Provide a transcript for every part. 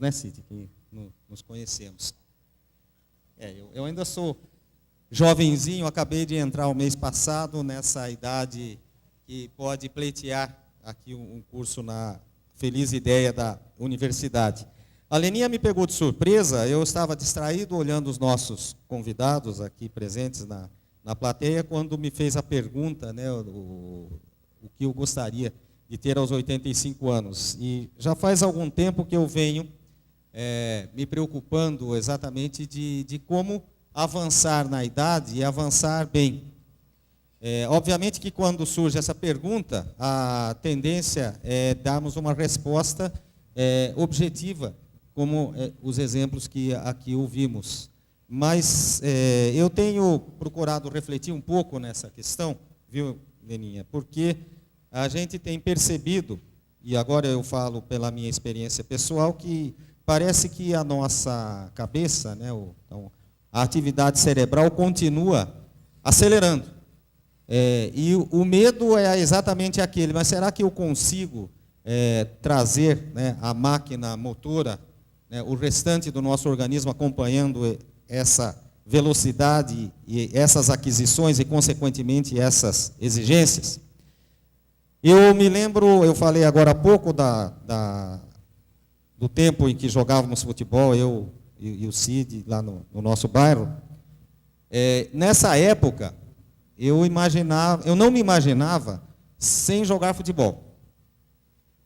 né, Cid, que nos conhecemos. Eu ainda sou jovenzinho, acabei de entrar o mês passado nessa idade que pode pleitear aqui um curso na feliz ideia da universidade. A Leninha me pegou de surpresa, eu estava distraído olhando os nossos convidados aqui presentes na plateia, quando me fez a pergunta, né, o que eu gostaria de ter aos 85 anos. E já faz algum tempo que eu venho me preocupando exatamente de como avançar na idade e avançar bem. Obviamente que quando surge essa pergunta, a tendência é darmos uma resposta objetiva, como os exemplos que aqui ouvimos. Mas eu tenho procurado refletir um pouco nessa questão, viu, Leninha? Porque a gente tem percebido, e agora eu falo pela minha experiência pessoal, que parece que a nossa cabeça, né, a atividade cerebral continua acelerando. E o medo é exatamente aquele, mas será que eu consigo trazer, né, a máquina motora, né, o restante do nosso organismo acompanhando essa velocidade e essas aquisições e, consequentemente, essas exigências? Eu me lembro, eu falei agora há pouco do tempo em que jogávamos futebol, eu e o Cid, lá no nosso bairro. Nessa época, eu não me imaginava sem jogar futebol.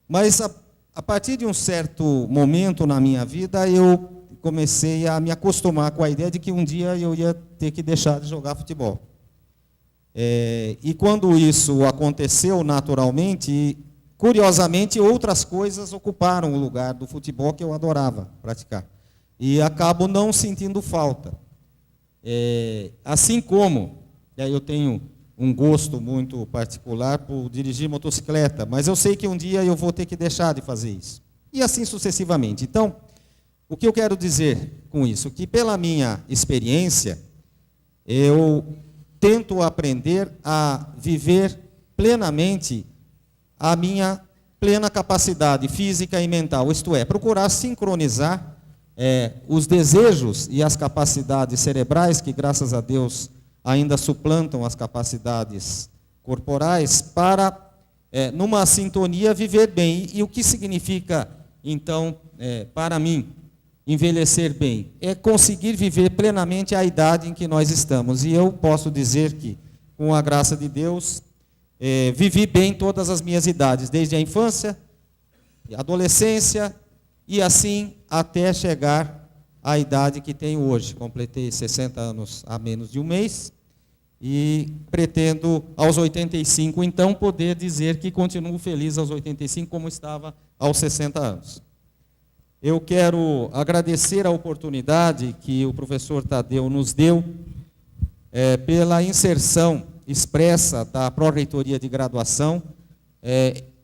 Mas, a partir de um certo momento na minha vida, eu comecei a me acostumar com a ideia de que um dia eu ia ter que deixar de jogar futebol. E quando isso aconteceu naturalmente, curiosamente, outras coisas ocuparam o lugar do futebol que eu adorava praticar. E acabo não sentindo falta. Assim como eu tenho um gosto muito particular por dirigir motocicleta, mas eu sei que um dia eu vou ter que deixar de fazer isso. E assim sucessivamente. Então, o que eu quero dizer com isso? Que pela minha experiência, eu tento aprender a viver plenamente a minha plena capacidade física e mental, isto é, procurar sincronizar os desejos e as capacidades cerebrais, que graças a Deus ainda suplantam as capacidades corporais, para, numa sintonia, viver bem. E o que significa, então, para mim, envelhecer bem? É conseguir viver plenamente a idade em que nós estamos. E eu posso dizer que, com a graça de Deus, vivi bem todas as minhas idades, desde a infância, a adolescência, e assim até chegar à idade que tenho hoje. Completei 60 anos há menos de um mês, e pretendo, aos 85, então, poder dizer que continuo feliz aos 85, como estava aos 60 anos. Eu quero agradecer a oportunidade que o professor Tadeu nos deu pela inserção expressa da Pró-Reitoria de Graduação,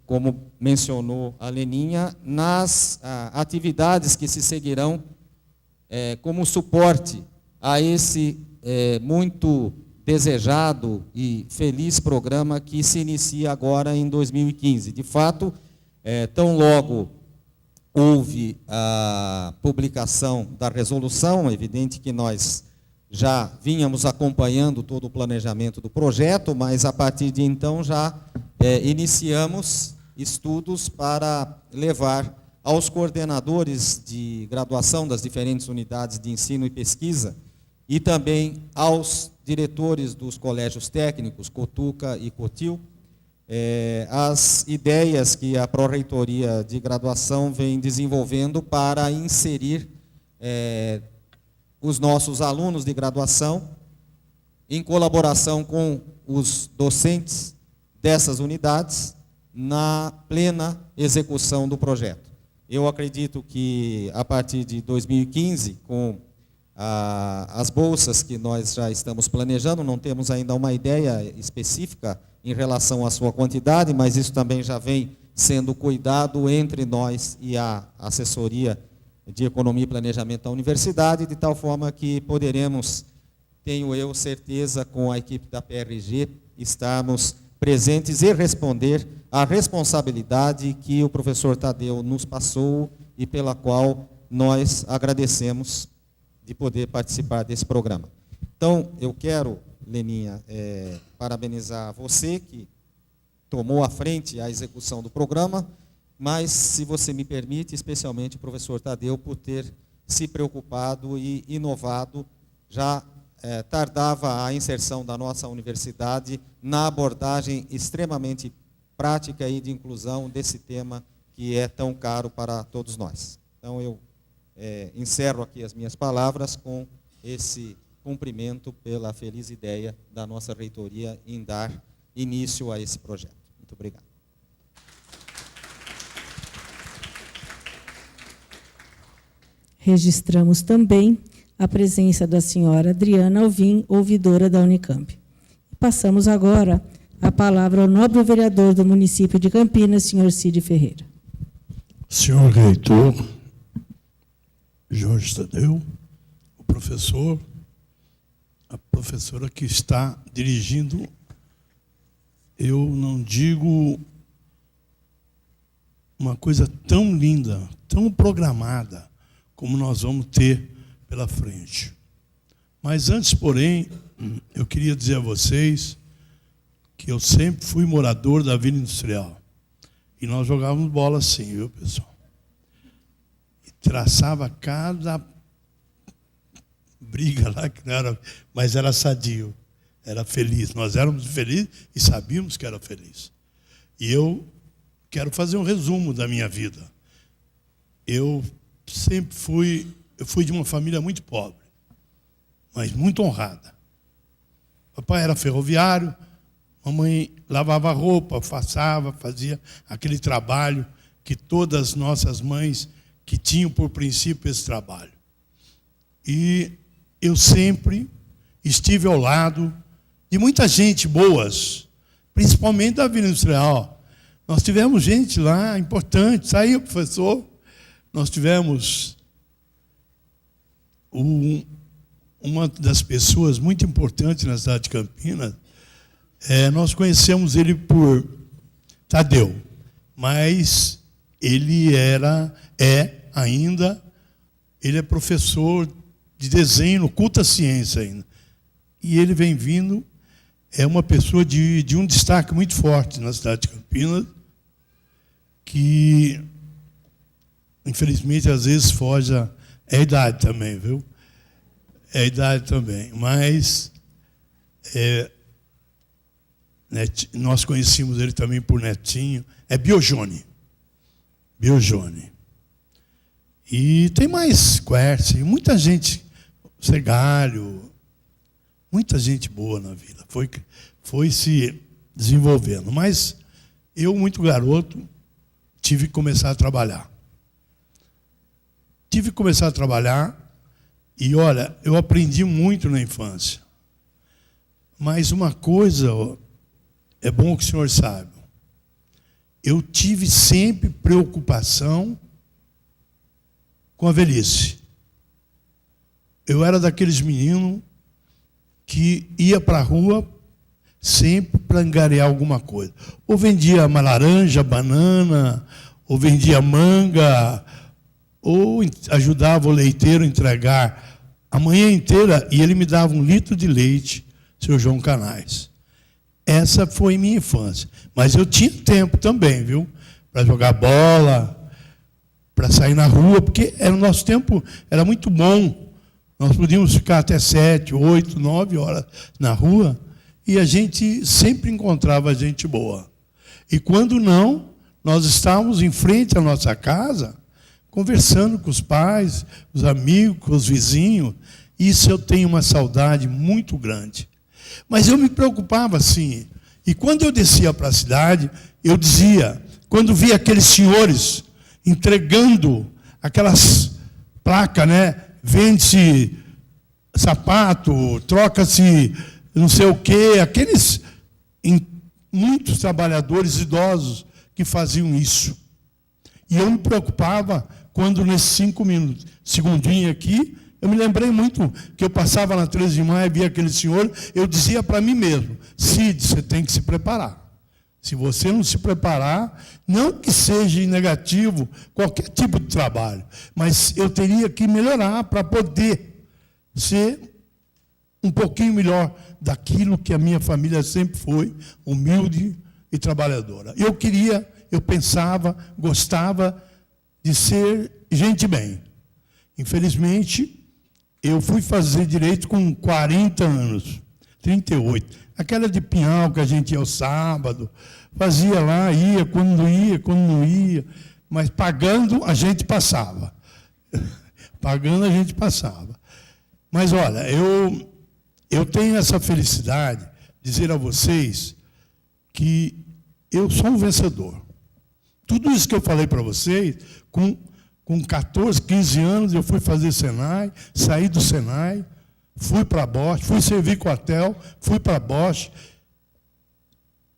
como mencionou a Leninha, nas atividades que se seguirão como suporte a esse muito desejado e feliz programa que se inicia agora em 2015. De fato, tão logo houve a publicação da resolução, é evidente que nós já vínhamos acompanhando todo o planejamento do projeto, mas a partir de então já iniciamos estudos para levar aos coordenadores de graduação das diferentes unidades de ensino e pesquisa e também aos diretores dos colégios técnicos, Cotuca e Cotil, as ideias que a Pró-Reitoria de Graduação vem desenvolvendo para inserir os nossos alunos de graduação, em colaboração com os docentes dessas unidades, na plena execução do projeto. Eu acredito que, a partir de 2015, com as bolsas que nós já estamos planejando, não temos ainda uma ideia específica em relação à sua quantidade, mas isso também já vem sendo cuidado entre nós e a assessoria de Economia e Planejamento da Universidade, de tal forma que poderemos, tenho eu certeza, com a equipe da PRG, estarmos presentes e responder à responsabilidade que o professor Tadeu nos passou e pela qual nós agradecemos de poder participar desse programa. Então, eu quero, Leninha, parabenizar você, que tomou à frente a execução do programa, mas, se você me permite, especialmente o professor Tadeu, por ter se preocupado e inovado, já tardava a inserção da nossa universidade na abordagem extremamente prática e de inclusão desse tema que é tão caro para todos nós. Então, eu encerro aqui as minhas palavras com esse cumprimento pela feliz ideia da nossa reitoria em dar início a esse projeto. Muito obrigado. Registramos também a presença da senhora Adriana Alvim, ouvidora da Unicamp. Passamos agora a palavra ao nobre vereador do município de Campinas, senhor Cid Ferreira. Senhor reitor, Jorge Tadeu, o professor, a professora que está dirigindo, eu não digo uma coisa tão linda, tão programada, como nós vamos ter pela frente. Mas antes, porém, eu queria dizer a vocês que eu sempre fui morador da Vila Industrial. E nós jogávamos bola assim, viu, pessoal? E traçava cada briga lá, que não era, mas era sadio, era feliz. Nós éramos felizes e sabíamos que era feliz. E eu quero fazer um resumo da minha vida. Eu fui de uma família muito pobre, mas muito honrada. Papai era ferroviário, mamãe lavava roupa, fazia aquele trabalho que todas as nossas mães que tinham por princípio esse trabalho. E eu sempre estive ao lado de muita gente boas, principalmente da Vila Industrial. Nós tivemos gente lá importante, saiu o professor, nós tivemos uma das pessoas muito importantes na cidade de Campinas, nós conhecemos ele por Tadeu, mas ele ele é professor de desenho no Culta Ciência ainda. E ele vem vindo, é uma pessoa de um destaque muito forte na cidade de Campinas, que, infelizmente, às vezes foge a idade também, viu? É a idade também, mas nós conhecemos ele também por Netinho, é Biojone. E tem mais Quercy, muita gente, Segalho, muita gente boa na vila, foi se desenvolvendo. Mas eu, muito garoto, tive que começar a trabalhar. E, olha, eu aprendi muito na infância. Mas uma coisa, é bom que o senhor saiba, eu tive sempre preocupação com a velhice. Eu era daqueles meninos que ia para a rua sempre para angariar alguma coisa. Ou vendia uma laranja, banana, ou vendia manga, ou ajudava o leiteiro a entregar a manhã inteira, e ele me dava 1 litro de leite, seu João Canais. Essa foi minha infância. Mas eu tinha tempo também, viu? Para jogar bola, para sair na rua, porque o nosso tempo era muito bom. Nós podíamos ficar até 7, 8, 9 horas na rua, e a gente sempre encontrava gente boa. E quando não, nós estávamos em frente à nossa casa, conversando com os pais, os amigos, com os vizinhos. Isso eu tenho uma saudade muito grande. Mas eu me preocupava assim. E quando eu descia para a cidade, eu dizia, quando via aqueles senhores entregando aquelas placas, né? Vende-se sapato, troca-se não sei o quê, aqueles muitos trabalhadores idosos que faziam isso. E eu me preocupava quando, nesses 5 minutos, segundinho aqui, eu me lembrei muito que eu passava na 13 de maio e via aquele senhor, eu dizia para mim mesmo, Cid, você tem que se preparar. Se você não se preparar, não que seja negativo qualquer tipo de trabalho, mas eu teria que melhorar para poder ser um pouquinho melhor daquilo que a minha família sempre foi, humilde e trabalhadora. Eu pensava, gostava de ser gente bem. Infelizmente, eu fui fazer direito com 40 anos, 38. Aquela de pinhal que a gente ia ao sábado, fazia lá, ia, quando não ia, mas pagando a gente passava. Pagando a gente passava. Mas olha, eu tenho essa felicidade de dizer a vocês que eu sou um vencedor. Tudo isso que eu falei para vocês, com 14, 15 anos, eu fui fazer Senai, saí do Senai, fui para a Bosch, fui servir quartel, fui para a Bosch.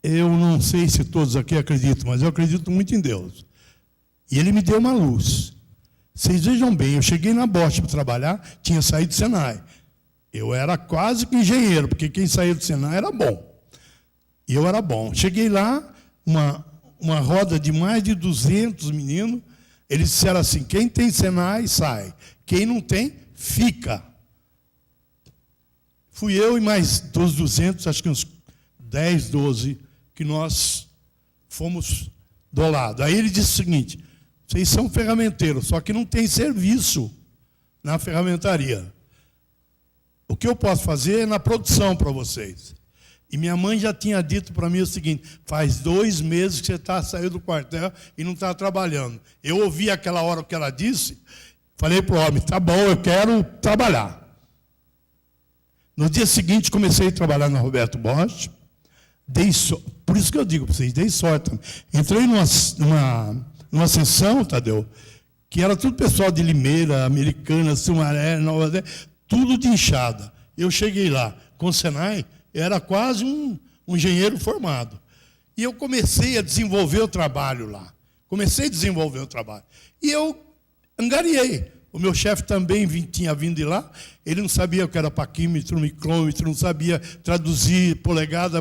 Eu não sei se todos aqui acreditam, mas eu acredito muito em Deus. E Ele me deu uma luz. Vocês vejam bem, eu cheguei na Bosch para trabalhar, tinha saído do Senai. Eu era quase que engenheiro, porque quem saía do Senai era bom. E eu era bom. Cheguei lá, uma roda de mais de 200 meninos, eles disseram assim, quem tem Senai, sai. Quem não tem, fica. Fui eu e mais dos 200, acho que uns 10, 12, que nós fomos do lado. Aí ele disse o seguinte, vocês são ferramenteiros, só que não tem serviço na ferramentaria. O que eu posso fazer é na produção para vocês. E minha mãe já tinha dito para mim o seguinte, faz 2 meses que você saiu do quartel e não está trabalhando. Eu ouvi aquela hora o que ela disse, falei para o homem, tá bom, eu quero trabalhar. No dia seguinte, comecei a trabalhar na Roberto Bosch, por isso que eu digo para vocês, dei sorte. Entrei numa sessão, Tadeu, que era tudo pessoal de Limeira, Americana, Sumaré, Nova Zé, tudo de enxada. Eu cheguei lá com o Senai, era quase um engenheiro formado. E eu comecei a desenvolver o trabalho lá. E eu angariei. O meu chefe também tinha vindo de lá. Ele não sabia o que era paquímetro, micrômetro, não sabia traduzir polegada.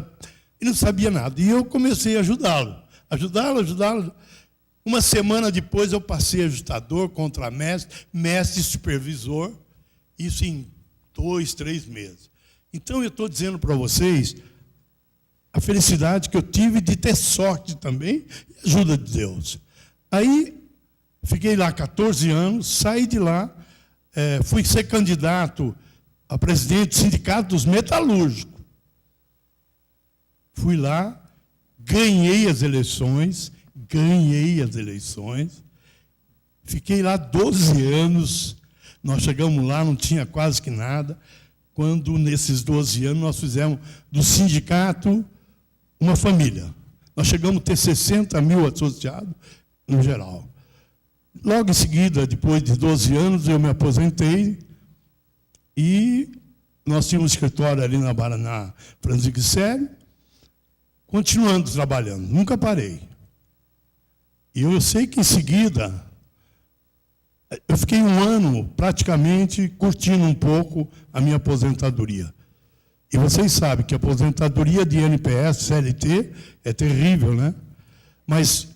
Ele não sabia nada. E eu comecei a ajudá-lo. Uma semana depois eu passei ajustador, contramestre, mestre supervisor. Isso em 2, 3 meses. Então, eu estou dizendo para vocês a felicidade que eu tive de ter sorte também e ajuda de Deus. Aí, fiquei lá 14 anos, saí de lá, fui ser candidato a presidente do Sindicato dos Metalúrgicos. Fui lá, ganhei as eleições, fiquei lá 12 anos, nós chegamos lá, não tinha quase que nada, quando nesses 12 anos nós fizemos do sindicato uma família. Nós chegamos a ter 60 mil associados no geral. Logo em seguida, depois de 12 anos, eu me aposentei e nós tínhamos um escritório ali na Francisco Sério, continuando trabalhando, nunca parei. E eu sei que em seguida, eu fiquei 1 ano praticamente curtindo um pouco a minha aposentadoria. E vocês sabem que a aposentadoria de NPS, CLT, é terrível, né? Mas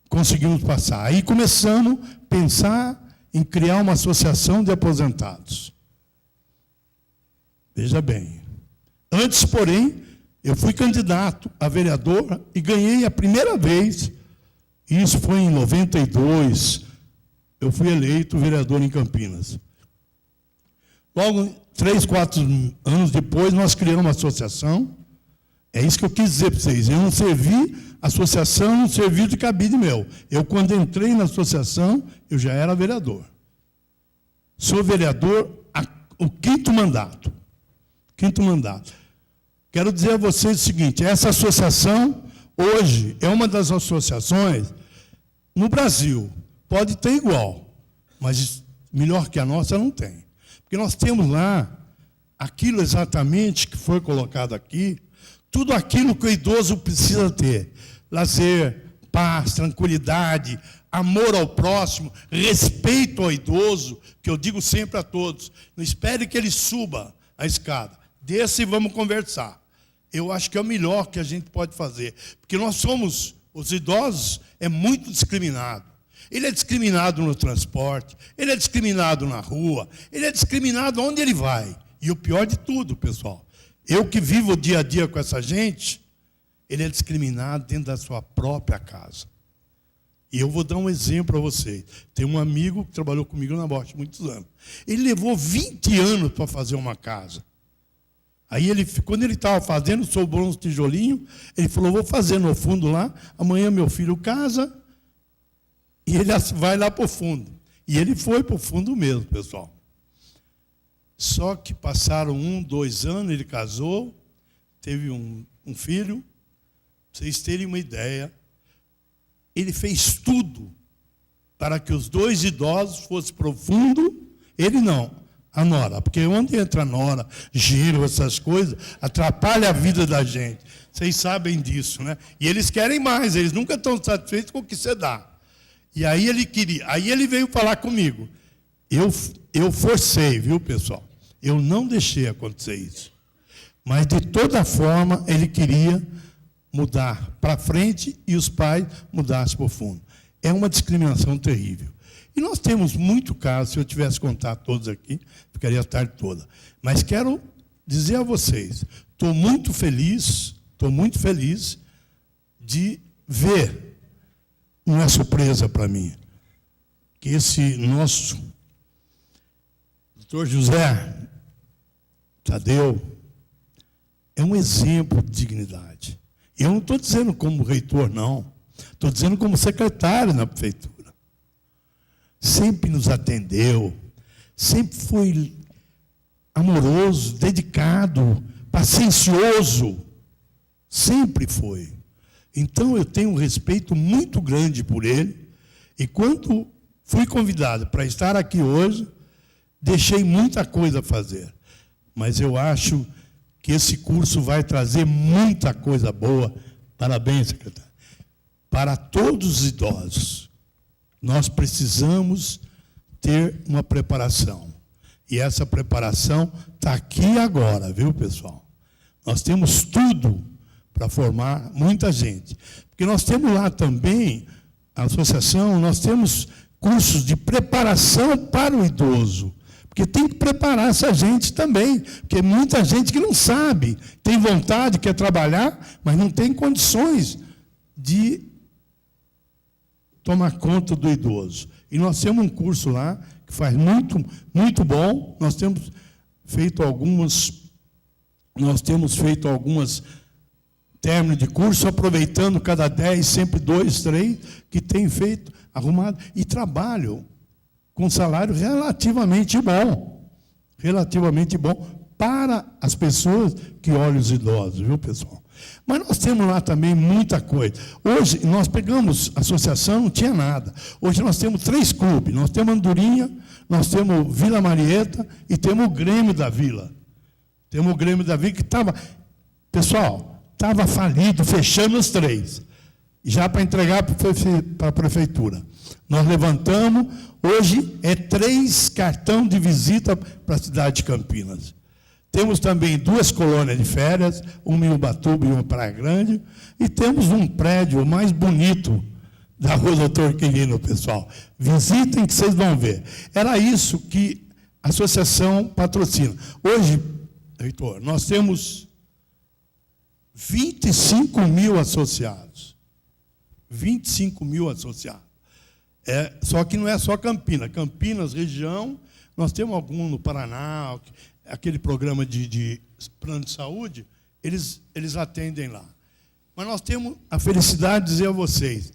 conseguimos passar. Aí começamos a pensar em criar uma associação de aposentados. Veja bem. Antes, porém, eu fui candidato a vereador e ganhei a primeira vez, isso foi em 92, eu fui eleito vereador em Campinas. Logo, 3, 4 anos depois, nós criamos uma associação. É isso que eu quis dizer para vocês. Eu não servi a associação, não servi de cabide meu. Eu, quando entrei na associação, eu já era vereador. Sou vereador o 5º mandato. 5º mandato. Quero dizer a vocês o seguinte, essa associação, hoje, é uma das associações no Brasil. Pode ter igual, mas melhor que a nossa não tem. Porque nós temos lá aquilo exatamente que foi colocado aqui, tudo aquilo que o idoso precisa ter. Lazer, paz, tranquilidade, amor ao próximo, respeito ao idoso, que eu digo sempre a todos. Não espere que ele suba a escada. Desça e vamos conversar. eu acho que é o melhor que a gente pode fazer. Porque nós somos, os idosos, é muito discriminado. Ele é discriminado no transporte, ele é discriminado na rua, ele é discriminado onde ele vai. E o pior de tudo, pessoal, eu que vivo o dia a dia com essa gente, ele é discriminado dentro da sua própria casa. E eu vou dar um exemplo para vocês. Tem um amigo que trabalhou comigo na Bosch muitos anos. Ele levou 20 anos para fazer uma casa. Aí, quando ele estava fazendo, sobrou uns tijolinhos, ele falou, vou fazer no fundo lá, amanhã meu filho casa, e ele vai lá para o fundo. E ele foi para o fundo mesmo, pessoal. Só que passaram 1, 2 anos, ele casou, teve um filho. Para vocês terem uma ideia, ele fez tudo para que os 2 idosos fossem para o fundo, ele não, a nora, porque onde entra a nora, giro, essas coisas, atrapalha a vida da gente. Vocês sabem disso, né? E eles querem mais, eles nunca estão satisfeitos com o que você dá. E aí ele queria, aí ele veio falar comigo. Eu forcei, viu, pessoal? Eu não deixei acontecer isso. Mas, de toda forma, ele queria mudar para frente e os pais mudassem para o fundo. É uma discriminação terrível. E nós temos muito caso, se eu tivesse contado todos aqui, ficaria a tarde toda. Mas quero dizer a vocês, estou muito feliz de ver, não é surpresa para mim, que esse nosso doutor José Tadeu é um exemplo de dignidade. Eu não estou dizendo como reitor, não. Estou dizendo como secretário na prefeitura. Sempre nos atendeu, sempre foi amoroso, dedicado, paciencioso. Sempre foi. Então, eu tenho um respeito muito grande por ele. E quando fui convidado para estar aqui hoje, deixei muita coisa a fazer. Mas eu acho que esse curso vai trazer muita coisa boa. Parabéns, secretário. Para todos os idosos, nós precisamos ter uma preparação. E essa preparação está aqui agora, viu, pessoal? Nós temos tudo para formar muita gente. Porque nós temos lá também, a associação, nós temos cursos de preparação para o idoso. Porque tem que preparar essa gente também. Porque muita gente que não sabe, tem vontade, quer trabalhar, mas não tem condições de tomar conta do idoso. E nós temos um curso lá que faz muito, muito bom. Nós temos feito algumas términos de curso, aproveitando cada 10, sempre 2, 3, que tem feito, arrumado, e trabalho com salário relativamente bom para as pessoas que olham os idosos, viu, pessoal? Mas nós temos lá também muita coisa. Hoje, nós pegamos, a associação não tinha nada. Hoje nós temos 3 clubes. Nós temos Andorinha, nós temos Vila Marieta e temos o Grêmio da Vila. Temos o Grêmio da Vila que estava... Pessoal, estava falido, fechando os 3. Já para entregar para a prefeitura. Nós levantamos, hoje é 3 cartões de visita para a cidade de Campinas. Temos também 2 colônias de férias, uma em Ubatuba e uma em Praia Grande, e temos um prédio mais bonito da Rua Doutor Quirino, pessoal. Visitem que vocês vão ver. Era isso que a associação patrocina. Hoje, reitor, nós temos 25 mil associados. 25 mil associados. Só que não é só Campinas. Campinas, região, nós temos algum no Paraná, aquele programa de plano de saúde, eles atendem lá. Mas nós temos a felicidade de dizer a vocês,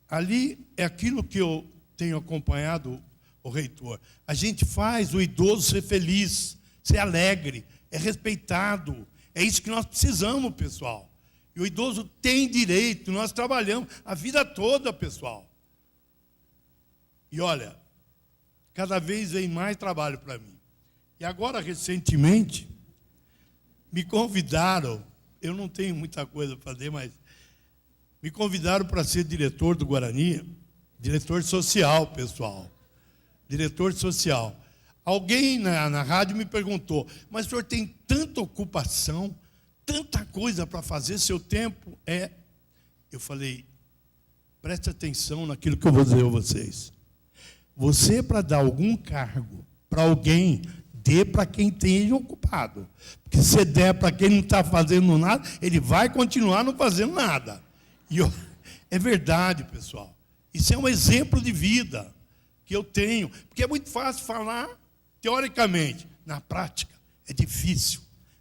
ali é aquilo que eu tenho acompanhado, o reitor. A gente faz o idoso ser feliz, ser alegre, é respeitado. É isso que nós precisamos, pessoal. E o idoso tem direito, nós trabalhamos a vida toda, pessoal. E olha, cada vez vem mais trabalho para mim. E agora, recentemente, me convidaram, eu não tenho muita coisa para fazer, mas me convidaram para ser diretor do Guarani, diretor social, pessoal. Diretor social. Alguém na rádio me perguntou, mas o senhor tem tanta ocupação, tanta coisa para fazer, seu tempo é... Eu falei, preste atenção naquilo que eu vou dizer a vocês. Você, para dar algum cargo para alguém, dê para quem esteja ocupado. Porque se der para quem não está fazendo nada, ele vai continuar não fazendo nada. É verdade, pessoal. Isso é um exemplo de vida que eu tenho. Porque é muito fácil falar teoricamente. Na prática, é difícil.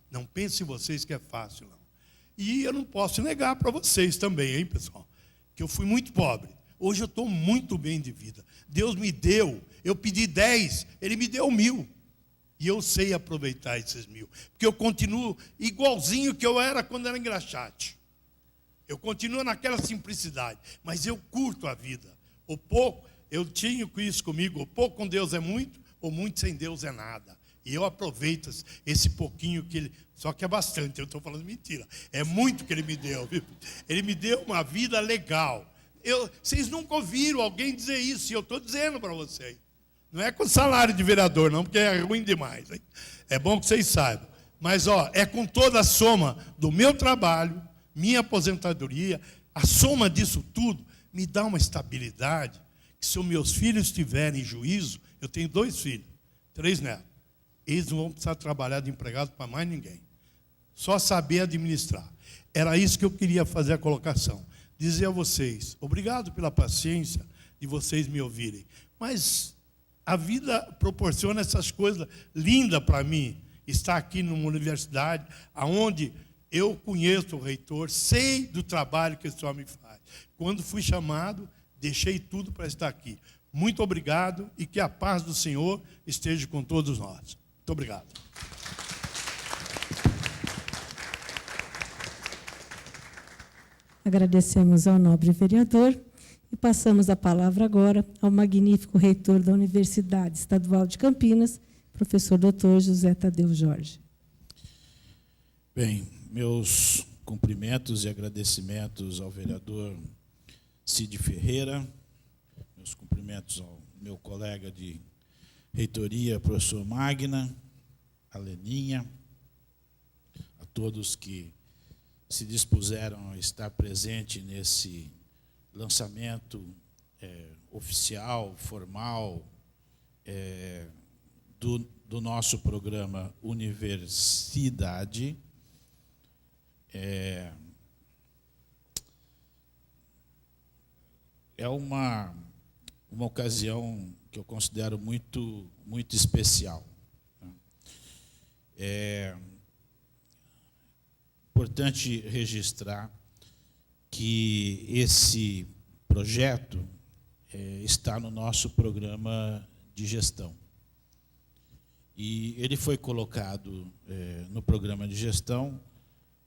Não pensem vocês que é fácil, não. E eu não posso negar para vocês também, hein, pessoal, que eu fui muito pobre. Hoje eu estou muito bem de vida. Deus me deu, eu pedi 10, Ele me deu 1.000. E eu sei aproveitar esses 1.000. Porque eu continuo igualzinho que eu era quando era engraxate. Eu continuo naquela simplicidade. Mas eu curto a vida. O pouco, eu tinha isso comigo, o pouco com Deus é muito, ou muito sem Deus é nada. E eu aproveito esse pouquinho que Ele... Só que é bastante, eu estou falando mentira. É muito que Ele me deu. Viu? Ele me deu uma vida legal. Vocês nunca ouviram alguém dizer isso, e eu estou dizendo para vocês. Não é com salário de vereador, não, porque é ruim demais. Hein? É bom que vocês saibam. Mas, é com toda a soma do meu trabalho, minha aposentadoria, a soma disso tudo me dá uma estabilidade, que se os meus filhos tiverem juízo, eu tenho 2 filhos, 3 netos, eles não vão precisar trabalhar de empregado para mais ninguém. Só saber administrar. Era isso que eu queria fazer a colocação. Dizer a vocês, obrigado pela paciência de vocês me ouvirem. Mas a vida proporciona essas coisas lindas para mim. Estar aqui numa universidade onde eu conheço o reitor, sei do trabalho que esse homem faz. Quando fui chamado, deixei tudo para estar aqui. Muito obrigado e que a paz do Senhor esteja com todos nós. Muito obrigado. Agradecemos ao nobre vereador e passamos a palavra agora ao magnífico reitor da Universidade Estadual de Campinas, professor Dr. José Tadeu Jorge. Bem, meus cumprimentos e agradecimentos ao vereador Cid Ferreira, meus cumprimentos ao meu colega de reitoria, professor Magna, a Leninha, a todos que se dispuseram a estar presente nesse lançamento oficial, formal, do nosso programa Universidade. É uma ocasião que eu considero muito, muito especial. É importante registrar que esse projeto está no nosso programa de gestão. E ele foi colocado no programa de gestão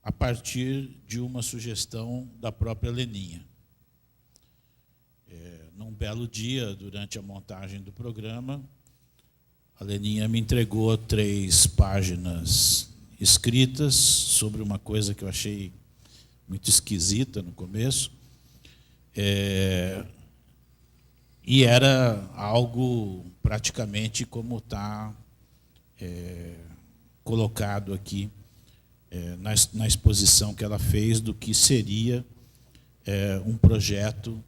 a partir de uma sugestão da própria Leninha. Num belo dia, durante a montagem do programa, a Leninha me entregou 3 páginas escritas sobre uma coisa que eu achei muito esquisita no começo, e era algo praticamente como está colocado aqui na exposição que ela fez do que seria um projeto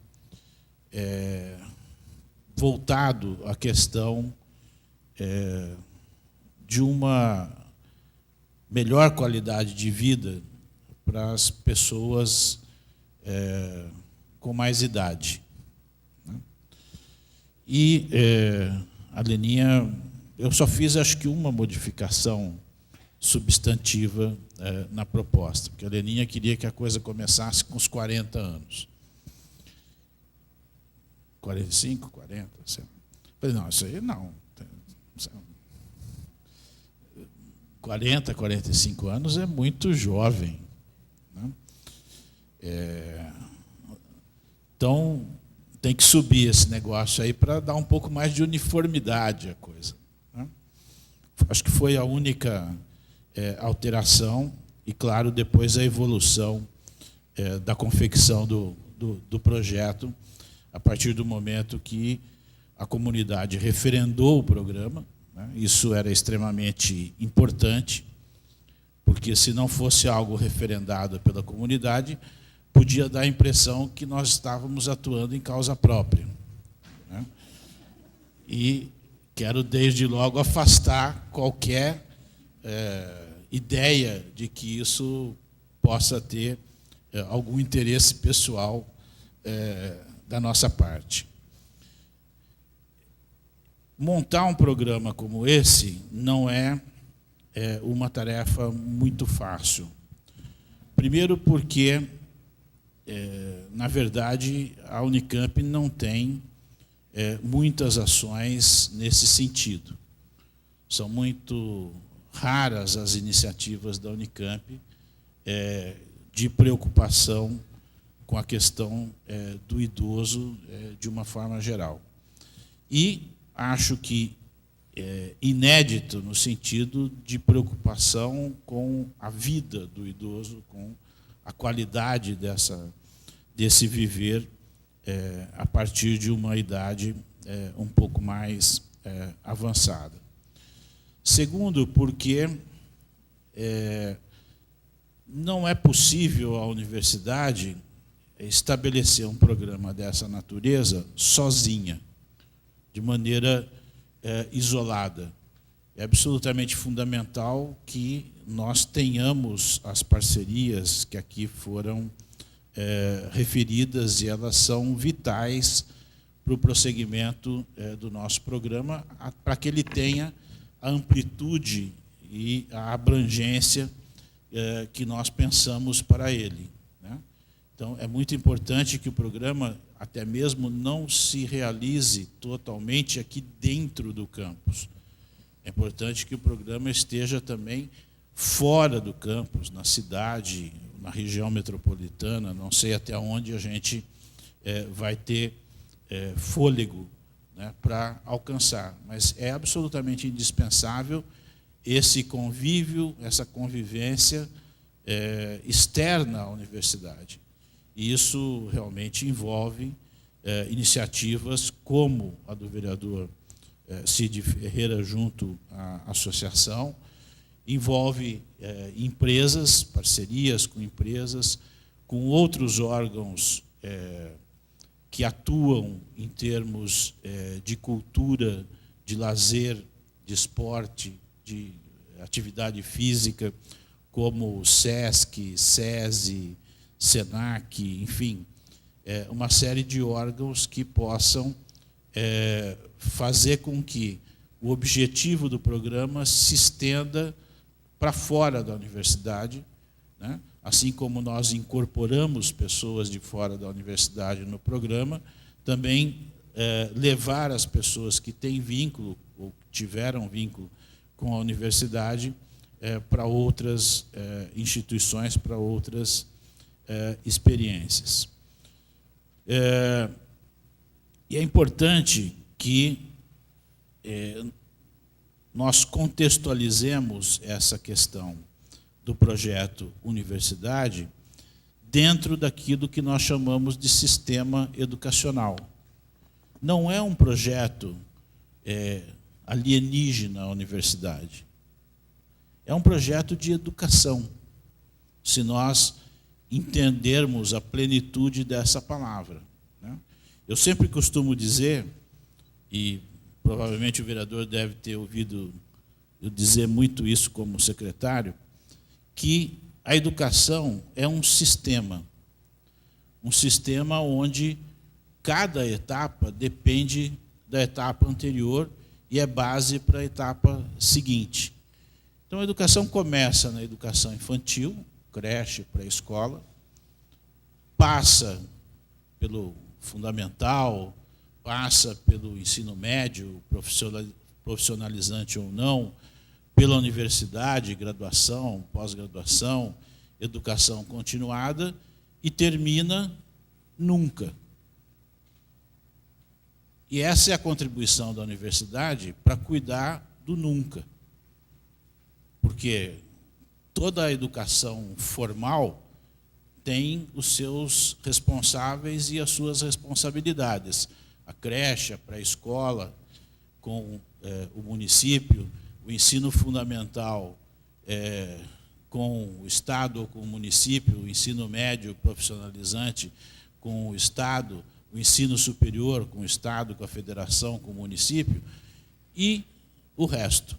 voltado à questão de uma melhor qualidade de vida para as pessoas com mais idade. E a Leninha, eu só fiz acho que uma modificação substantiva na proposta, porque a Leninha queria que a coisa começasse com os 40 anos. 45, 40, assim. Falei, não, isso aí não. 40, 45 anos é muito jovem. Né? Então, tem que subir esse negócio aí para dar um pouco mais de uniformidade à coisa. Né? Acho que foi a única alteração e, claro, depois a evolução da confecção do projeto, a partir do momento que a comunidade referendou o programa. Né? Isso era extremamente importante, porque se não fosse algo referendado pela comunidade, podia dar a impressão que nós estávamos atuando em causa própria, né? E quero, desde logo, afastar qualquer ideia de que isso possa ter algum interesse pessoal da nossa parte. Montar um programa como esse não é uma tarefa muito fácil. Primeiro porque, na verdade, a Unicamp não tem muitas ações nesse sentido. São muito raras as iniciativas da Unicamp de preocupação com a questão do idoso de uma forma geral. E acho que inédito no sentido de preocupação com a vida do idoso, com a qualidade desse viver a partir de uma idade um pouco mais avançada. Segundo, porque não é possível a universidade estabelecer um programa dessa natureza sozinha, de maneira isolada. É absolutamente fundamental que nós tenhamos as parcerias que aqui foram referidas, e elas são vitais para o prosseguimento do nosso programa, para que ele tenha a amplitude e a abrangência que nós pensamos para ele, né? Então, é muito importante que o programa, até mesmo, não se realize totalmente aqui dentro do campus. É importante que o programa esteja também fora do campus, na cidade, na região metropolitana. Não sei até onde a gente vai ter fôlego, né, para alcançar, mas é absolutamente indispensável esse convívio, essa convivência externa à universidade. E isso realmente envolve iniciativas como a do vereador Cid Ferreira junto à associação, envolve empresas, parcerias com empresas, com outros órgãos que atuam em termos de cultura, de lazer, de esporte, de atividade física, como o SESC, SESI, SENAC, enfim, uma série de órgãos que possam fazer com que o objetivo do programa se estenda para fora da universidade, né? Assim como nós incorporamos pessoas de fora da universidade no programa, também levar as pessoas que têm vínculo ou tiveram vínculo com a universidade para outras instituições, para outras experiências. E é importante que nós contextualizemos essa questão do projeto Universidade dentro daquilo que nós chamamos de sistema educacional. Não é um projeto alienígena à universidade. É um projeto de educação, se nós entendermos a plenitude dessa palavra, né? Eu sempre costumo dizer, e provavelmente o vereador deve ter ouvido eu dizer muito isso como secretário, que a educação é um sistema onde cada etapa depende da etapa anterior e é base para a etapa seguinte. Então, a educação começa na educação infantil, creche, pré-escola, passa pelo fundamental, passa pelo ensino médio, profissionalizante ou não, pela universidade, graduação, pós-graduação, educação continuada, e termina nunca. E essa é a contribuição da universidade para cuidar do nunca. Porque toda a educação formal tem os seus responsáveis e as suas responsabilidades. A creche, a pré-escola, com o município, o ensino fundamental com o Estado ou com o município, o ensino médio profissionalizante com o Estado, o ensino superior com o Estado, com a federação, com o município, e o resto,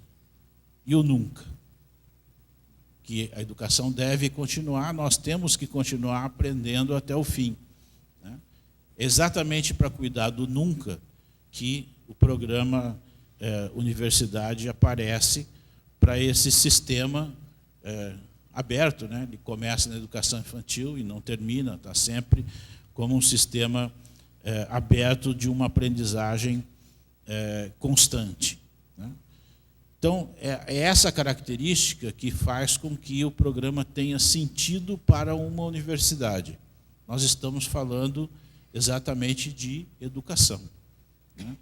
e o nunca. Que a educação deve continuar, nós temos que continuar aprendendo até o fim. Né? Exatamente para cuidar do nunca que o programa Universidade aparece para esse sistema aberto, né? Ele começa na educação infantil e não termina, está sempre como um sistema aberto de uma aprendizagem constante. Né? Então, é essa característica que faz com que o programa tenha sentido para uma universidade. Nós estamos falando exatamente de educação. Né?